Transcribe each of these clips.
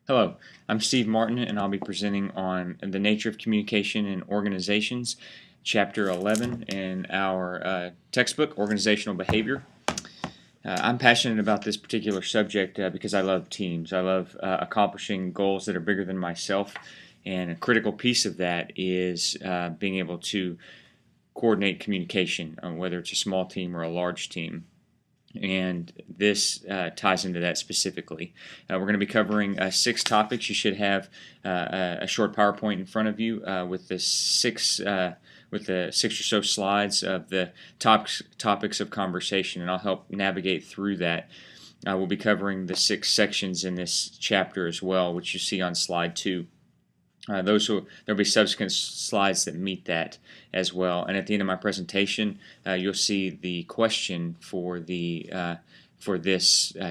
Hello, I'm Steve Martin, and I'll be presenting on the nature of communication in organizations, Chapter 11 in our textbook, Organizational Behavior. I'm passionate about this particular subject because I love teams. I love accomplishing goals that are bigger than myself, and a critical piece of that is being able to coordinate communication, whether it's a small team or a large team. And this ties into that specifically. We're going to be covering 6 topics. You should have a short PowerPoint in front of you with the six or so slides of the topics of conversation, and I'll help navigate through that. We'll be covering the 6 sections in this chapter as well, which you see on slide 2. There'll be subsequent slides that meet that as well. And at the end of my presentation, you'll see the question for this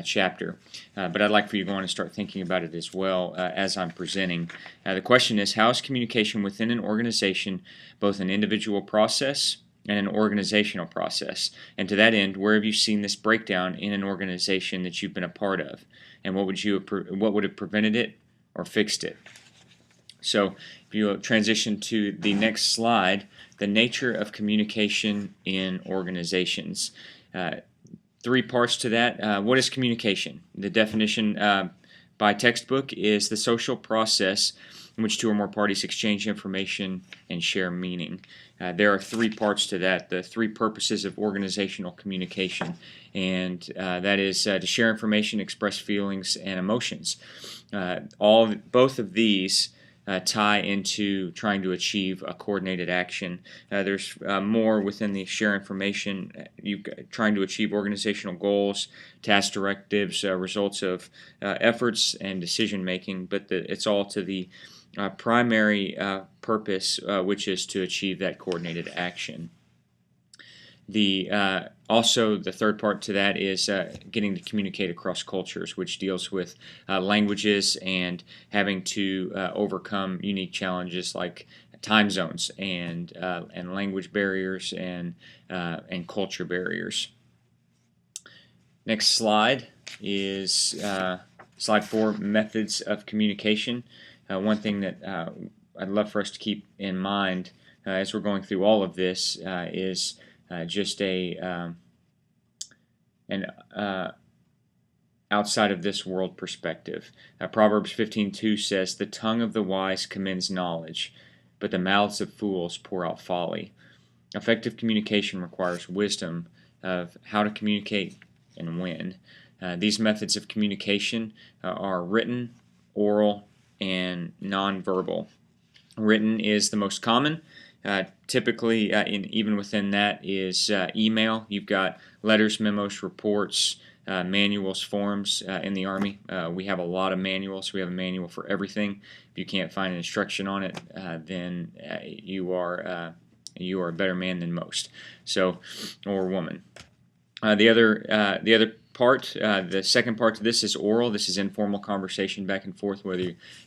chapter. But I'd like for you to go on and start thinking about it as well as I'm presenting. The question is, how is communication within an organization both an individual process and an organizational process? And to that end, where have you seen this breakdown in an organization that you've been a part of? And what would have prevented it or fixed it? So if you transition to the next slide, the nature of communication in organizations. 3 parts to that. What is communication? The definition by textbook is the social process in which 2 or more parties exchange information and share meaning. There are 3 parts to that, the 3 purposes of organizational communication, and that is to share information, express feelings, and emotions. Both of these tie into trying to achieve a coordinated action. There's more within the share information. Trying to achieve organizational goals, task directives, results of efforts, and decision making, but it's all to the primary purpose, which is to achieve that coordinated action. Also, the third part to that is getting to communicate across cultures, which deals with languages and having to overcome unique challenges like time zones and language barriers and culture barriers. Next slide is slide 4, methods of communication. One thing that I'd love for us to keep in mind as we're going through all of this is just an outside of this world perspective. Proverbs 15:2 says, "The tongue of the wise commends knowledge, but the mouths of fools pour out folly." Effective communication requires wisdom of how to communicate and when. These methods of communication are written, oral, and nonverbal. Written is the most common. Typically, even within that is email. You've got letters, memos, reports, manuals, forms in the Army. We have a lot of manuals. We have a manual for everything. If you can't find an instruction on it, then you are a better man than most. So, or woman. The other part, the second part to this is oral. This is informal conversation back and forth,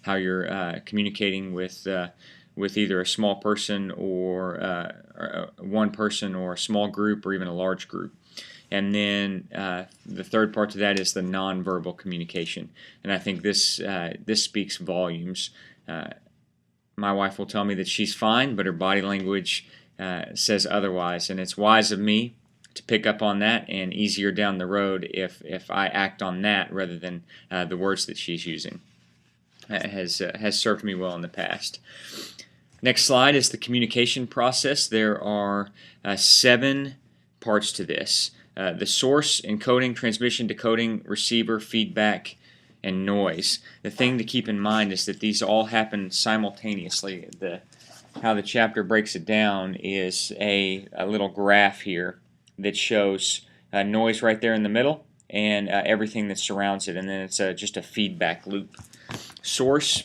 how you're communicating with either a small person or one person or a small group or even a large group. And then the third part to that is the nonverbal communication. And I think this speaks volumes. My wife will tell me that she's fine, but her body language says otherwise. And it's wise of me to pick up on that, and easier down the road if I act on that rather than the words that she's using. Has served me well in the past. Next slide is the communication process. There are 7 parts to this. The source, encoding, transmission, decoding, receiver, feedback, and noise. The thing to keep in mind is that these all happen simultaneously. How the chapter breaks it down is a little graph here that shows noise right there in the middle and everything that surrounds it, and then it's just a feedback loop. Source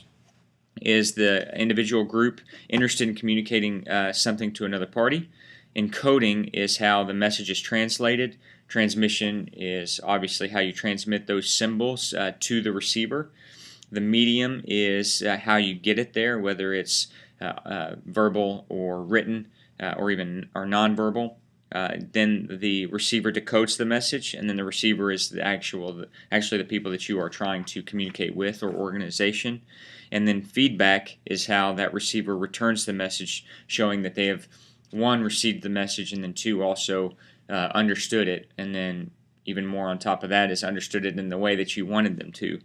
is the individual group interested in communicating something to another party. Encoding is how the message is translated. Transmission is obviously how you transmit those symbols to the receiver. The medium is how you get it there, whether it's verbal or written or nonverbal. then the receiver decodes the message, and then the receiver is actually the people that you are trying to communicate with or organization. And then feedback is how that receiver returns the message, showing that they have, one, received the message, and then two, also understood it, and then even more on top of that is understood it in the way that you wanted them to.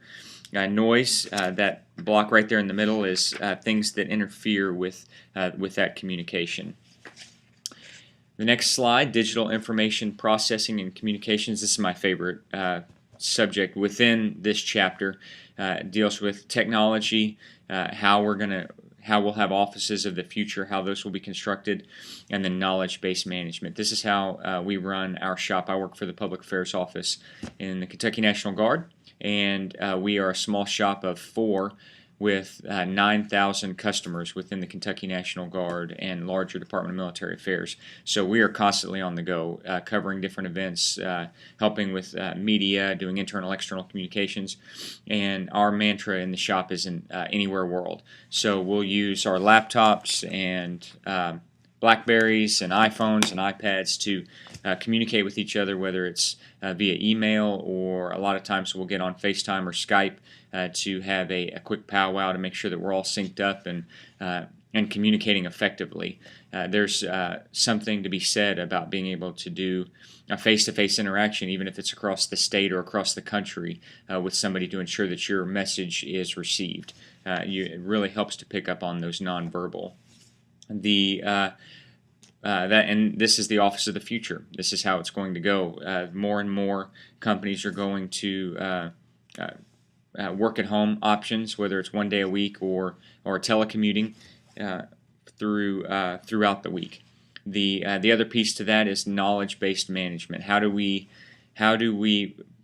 Noise, that block right there in the middle, is things that interfere with that communication. The next slide, digital information processing and communications. This is my favorite subject within this chapter. It deals with technology, how we'll have offices of the future, how those will be constructed, and then knowledge-based management. This is how we run our shop. I work for the Public Affairs Office in the Kentucky National Guard, and we are a small shop of 4 with 9,000 customers within the Kentucky National Guard and larger Department of Military Affairs. So we are constantly on the go, covering different events, helping with media, doing internal, external communications, and our mantra in the shop is in anywhere world. So we'll use our laptops and Blackberries and iPhones and iPads to communicate with each other, whether it's via email, or a lot of times we'll get on FaceTime or Skype to have a quick powwow to make sure that we're all synced up and communicating effectively. There's something to be said about being able to do a face-to-face interaction, even if it's across the state or across the country, with somebody to ensure that your message is received. It really helps to pick up on those nonverbal. And this is the office of the future. This is how it's going to go. More and more companies are going to work at home options, whether it's 1 day a week or telecommuting throughout the week. The other piece to that is knowledge-based management. How do we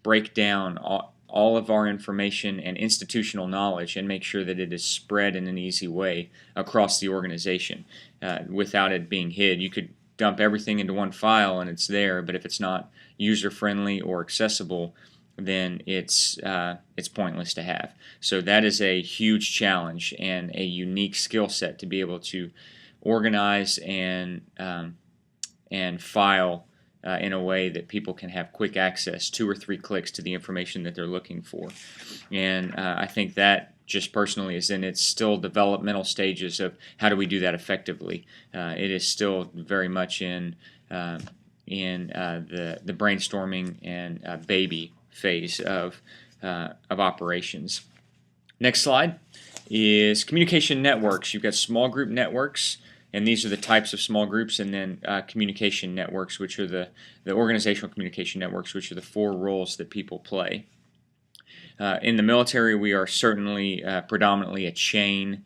break down all of our information and institutional knowledge and make sure that it is spread in an easy way across the organization without it being hid? You could dump everything into one file and it's there, but if it's not user-friendly or accessible, then it's pointless to have. So that is a huge challenge and a unique skill set to be able to organize and file in a way that people can have quick access, 2 or 3 clicks to the information that they're looking for. And I think that just personally is in its still developmental stages of how do we do that effectively. It is still very much in the brainstorming and baby phase of operations. Next slide is communication networks. You've got small group networks, and these are the types of small groups, and then communication networks, which are the organizational communication networks, which are the 4 roles that people play. In the military, we are certainly predominantly a chain,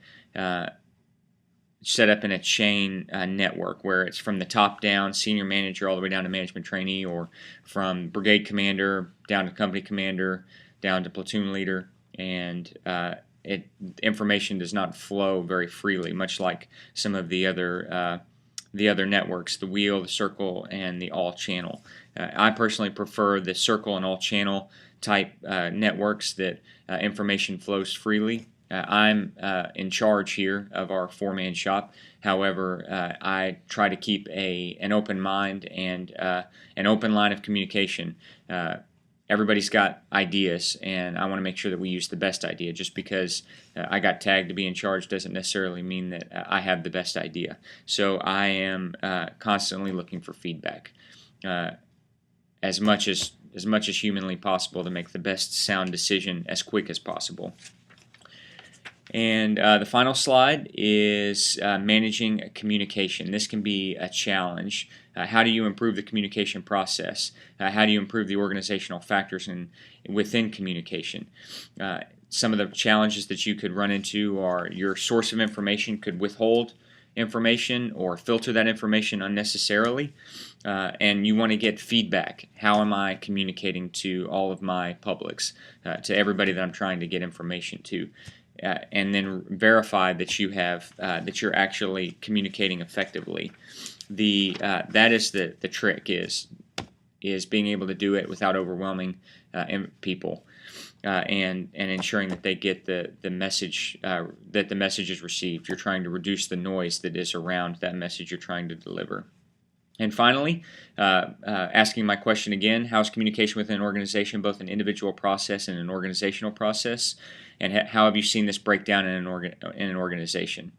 set up in a chain network where it's from the top down, senior manager, all the way down to management trainee, or from brigade commander down to company commander, down to platoon leader, and information does not flow very freely, much like some of the other networks, the wheel, the circle, and the all channel. I personally prefer the circle and all channel type networks that information flows freely. I'm in charge here of our 4-man shop. However, I try to keep an open mind and an open line of communication. Everybody's got ideas, and I want to make sure that we use the best idea. Just because I got tagged to be in charge doesn't necessarily mean that I have the best idea. So I am constantly looking for feedback, as much as humanly possible, to make the best sound decision as quick as possible. And the final slide is managing communication. This can be a challenge. How do you improve the communication process? How do you improve the organizational factors within communication? Some of the challenges that you could run into are your source of information could withhold information or filter that information unnecessarily, and you want to get feedback. How am I communicating to all of my publics, to everybody that I'm trying to get information to? And then verify that you're actually communicating effectively. That is the trick is being able to do it without overwhelming people, and ensuring that they get the message, that the message is received. You're trying to reduce the noise that is around that message you're trying to deliver. And finally, asking my question again, how is communication within an organization both an individual process and an organizational process? And how have you seen this break down in an organization?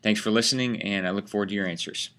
Thanks for listening, and I look forward to your answers.